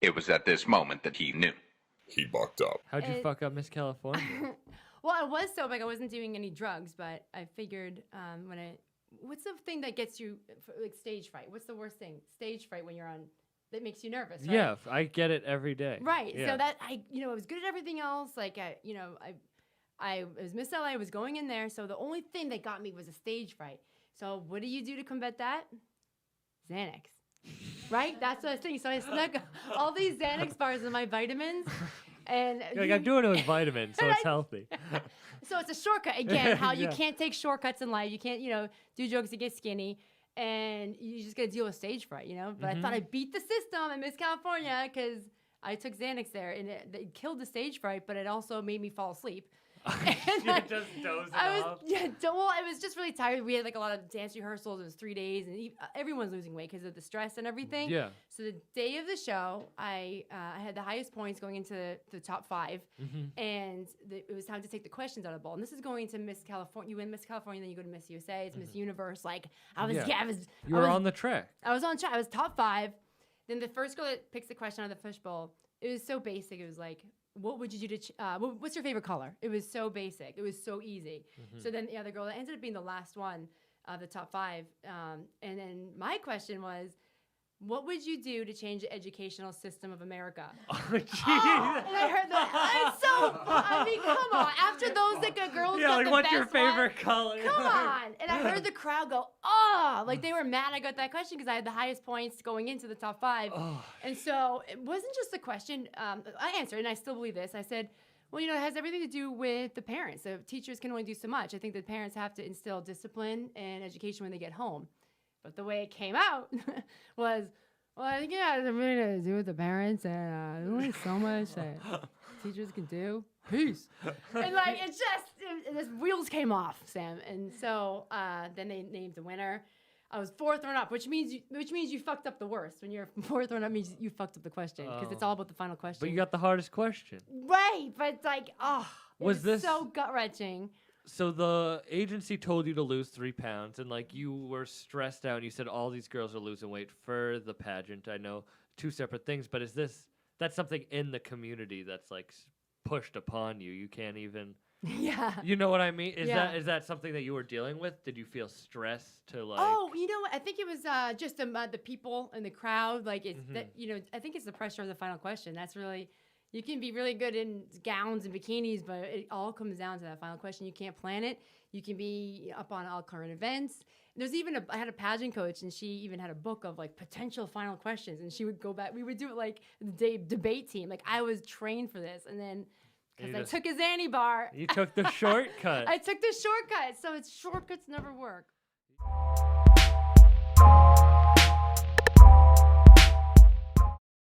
It was at this moment that he knew. He bucked up. How'd you fuck up Miss California? Well, I was sober, like I wasn't doing any drugs, but I figured what's the thing that gets you, like stage fright? What's the worst thing? Stage fright when you're on, that makes you nervous, right? Yeah, I get it every day. Right. Yeah. So that I was good at everything else. Like I was Miss LA. I was going in there. So the only thing that got me was a stage fright. So what do you do to combat that? Xanax. Right? That's the thing. So I snuck all these Xanax bars in my vitamins. And Like, I'm doing it with vitamins, so it's healthy. So it's a shortcut again. How you Yeah. can't take shortcuts in life. You can't, do drugs to get skinny, and you just got to deal with stage fright, But I thought I beat the system in Miss California because I took Xanax there, and it killed the stage fright, but it also made me fall asleep. And Just dozing off. Well, I was just really tired. We had like a lot of dance rehearsals. It was 3 days, and everyone's losing weight because of the stress and everything. Yeah. So the day of the show, I had the highest points going into the top 5, and it was time to take the questions out of the bowl. And this is going to Miss California. You win Miss California, then you go to Miss USA. It's Miss Universe. Like You were on the track. I was on track. I was top 5. Then the first girl that picks the question out of the fishbowl, it was so basic. It was like, what would you do to, what's your favorite color? It was so basic. It was so easy. So then the other girl that ended up being the last one of the top 5. And then my question was, what would you do to change the educational system of America? Oh, jeez. And I heard that. And so, I mean, come on. After those, like, girls Yeah, got like, the what's best your favorite one. color? Come on. And I heard the crowd go, oh. Like, they were mad I got that question because I had the highest points going into the top 5. Oh. And so it wasn't just a question. I answered, and I still believe this. I said, well, it has everything to do with the parents. So teachers can only do so much. I think the parents have to instill discipline and education when they get home. But the way it came out was, well, I think it has everything to do with the parents, and there's only so much that teachers can do. Peace. And like, the wheels came off, Sam. And so then they named the winner. I was 4th runner-up, which means you fucked up the worst. When you're 4th runner-up, means you fucked up the question because it's all about the final question. But you got the hardest question. Right, but it's like, it was this so gut-wrenching. So the agency told you to lose 3 pounds, and like you were stressed out. You said all these girls are losing weight for the pageant. I know 2 separate things, but that's something in the community that's like pushed upon you? You can't even. Yeah. You know what I mean? Is that something that you were dealing with? Did you feel stressed to like? Oh, you know what? I think it was just the people and the crowd. Like it's that I think it's the pressure of the final question. That's really. You can be really good in gowns and bikinis, but it all comes down to that final question. You can't plan it. You can be up on all current events. There's even I had a pageant coach, and she even had a book of like potential final questions, and she would go back. We would do it like the debate team. Like I was trained for this, and then because I took a Xanny bar, you took the shortcut. I took the shortcut, so shortcuts never work.